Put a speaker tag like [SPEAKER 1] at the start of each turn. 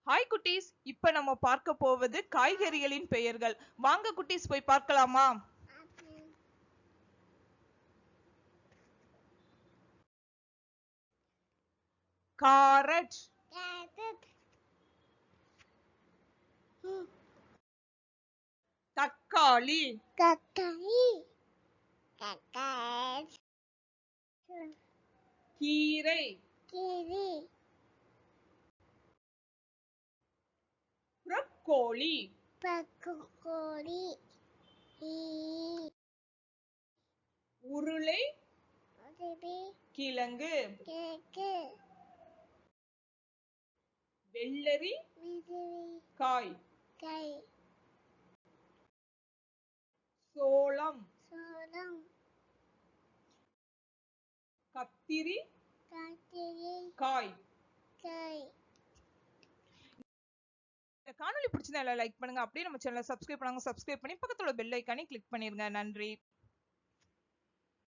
[SPEAKER 1] Hi குட்டீஸ், இப்ப நம்ம பார்க்க போவது காய்கறிகளின் பெயர்கள். வாங்க குட்டீஸ் போய் பார்க்கலாமா? காரட், தக்காளி, கீரை, புறக்கோழி, உருளை கிழங்கு, வெள்ளரி காய், சோளம், கத்திரி காய். இந்த காணொளி பிடிச்சிருந்தா லைக் பண்ணுங்க. அப்படியே நம்ம சேனலை சப்ஸ்கிரைப் பண்ணுங்க. சப்ஸ்கிரைப் பண்ணி பக்கத்துல பெல் ஐக்கானை கிளிக் பண்ணிருங்க. நன்றி.